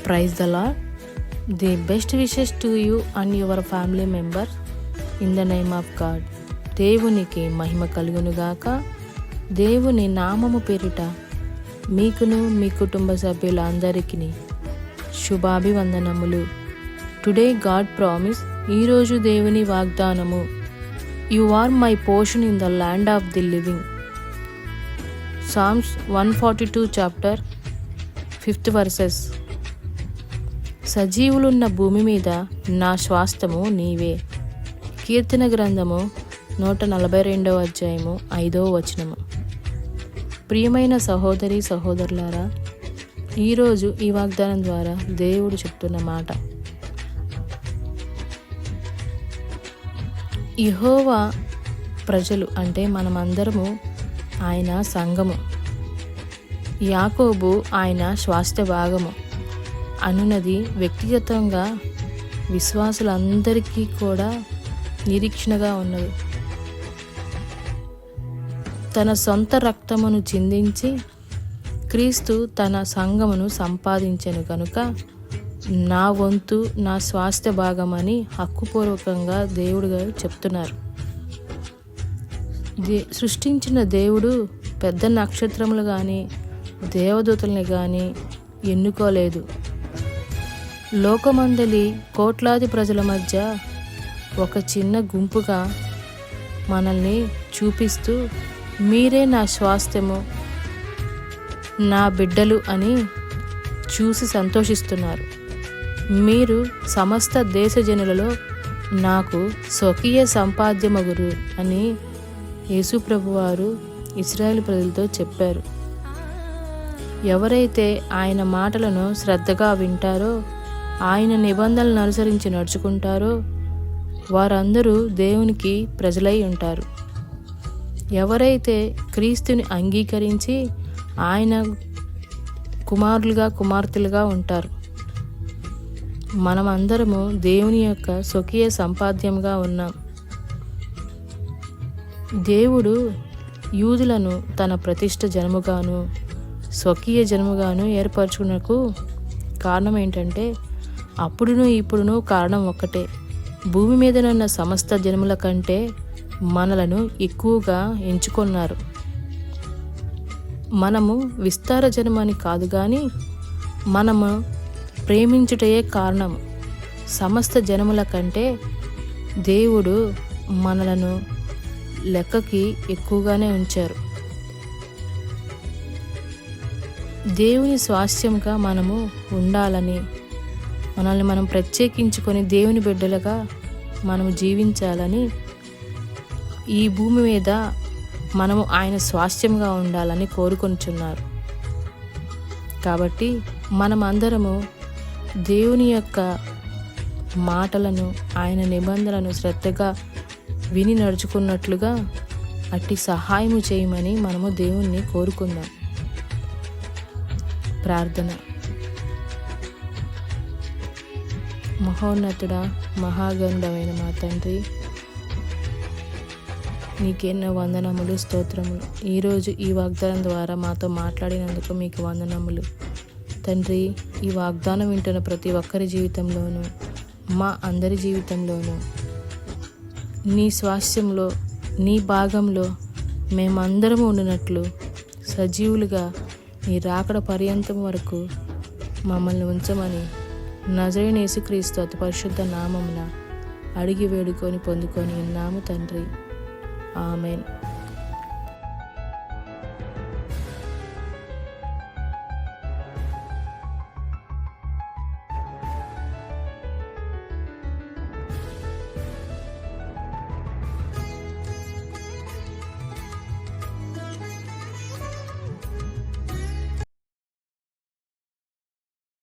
Praise the Lord. The best wishes to you and your family members in the name of God. దేవునికి మహిమ కలుగునుగాక. దేవుని నామము పేరిట మీకును మీ కుటుంబ సభ్యులందరికీ శుభాభివందనములు. టుడే గాడ్ ప్రామిస్, ఈరోజు దేవుని వాగ్దానము. You are my portion in the land of the living. Psalms 142 chapter 5th verses. సజీవులున్న భూమి మీద నా స్వాస్థ్యము నీవే. కీర్తన గ్రంథము 142 అధ్యాయము 5వ వచనము. ప్రియమైన సహోదరి సహోదరులారా, ఈరోజు ఈ వాగ్దానం ద్వారా దేవుడు చెప్తున్న మాట, యెహోవా ప్రజలు అంటే మనమందరము ఆయన సంఘము, యాకోబు ఆయన స్వాస్థ్య భాగము అనున్నది వ్యక్తిగతంగా విశ్వాసులందరికీ కూడా నిరీక్షణగా ఉన్నది. తన సొంత రక్తమును చిందించి క్రీస్తు తన సంఘమును సంపాదించెను కనుక నా వంతు నా స్వాస్థ్య భాగమని హక్కుపూర్వకంగా దేవుడు గారు చెప్తున్నారు. సృష్టించిన దేవుడు పెద్ద నక్షత్రములు కానీ దేవదూతల్ని కానీ ఎన్నుకోలేదు. లోకమందలి కోట్లాది ప్రజల మధ్య ఒక చిన్న గుంపుగా మనల్ని చూపిస్తూ మీరే నా స్వాస్థ్యము, నా బిడ్డలు అని చూసి సంతోషిస్తున్నారు. మీరు సమస్త దేశ జనులలో నాకు స్వకీయ సంపాద్యమగురు అని యేసు ప్రభువారు ఇశ్రాయేలు ప్రజలతో చెప్పారు. ఎవరైతే ఆయన మాటలను శ్రద్ధగా వింటారో, ఆయన నిబంధనలను అనుసరించి నడుచుకుంటారో వారందరూ దేవునికి ప్రజలై ఉంటారు. ఎవరైతే క్రీస్తుని అంగీకరించి ఆయన కుమారులుగా కుమార్తెలుగా ఉంటారు. మనమందరము దేవుని యొక్క స్వకీయ సంపాద్యంగా ఉన్నాం. దేవుడు యూదులను తన ప్రతిష్ఠ జనముగాను స్వకీయ జనముగాను ఏర్పరచుకున్నకు కారణం ఏంటంటే, అప్పుడును ఇప్పుడును కారణం ఒక్కటే. భూమి మీదనున్న సమస్త జనముల కంటే మనలను ఎక్కువగా ఎంచుకున్నారు. మనము విస్తార జనమని కాదు కానీ మనము ప్రేమించుటయే కారణం. సమస్త జనముల కంటే దేవుడు మనలను లెక్కకి ఎక్కువగానే ఉంచారు. దేవుని స్వాస్థ్యంగా మనము ఉండాలని, మనల్ని మనం ప్రత్యేకించుకొని దేవుని బిడ్డలుగా మనము జీవించాలని, ఈ భూమి మీద మనము ఆయన స్వాస్థ్యంగా ఉండాలని కోరుకొనుచున్నారు. కాబట్టి మనమందరము దేవుని యొక్క మాటలను, ఆయన నిబంధనలను శ్రద్ధగా విని నడుచుకున్నట్లుగా అట్టి సహాయము చేయమని మనము దేవుణ్ణి కోరుకుందాం. ప్రార్థన. మహోన్నతుడా, మహాగంధమైన మా తండ్రి, నీకెన్నో వందనములు, స్తోత్రములు. ఈరోజు ఈ వాగ్దానం ద్వారా మాతో మాట్లాడినందుకు మీకు వందనములు తండ్రి. ఈ వాగ్దానం వింటున్న ప్రతి ఒక్కరి జీవితంలోనూ, మా అందరి జీవితంలోనూ నీ స్వాస్థ్యంలో, నీ భాగంలో మేమందరము ఉండినట్లు సజీవులుగా నీ రాకడ పర్యంతం వరకు మమ్మల్ని ఉంచమని నజరేయుడైన యేసుక్రీస్తు అతి పరిశుద్ధ నామమున అడిగి వేడుకొని పొందుకొని ఉన్నాము తండ్రి. ఆమెన్.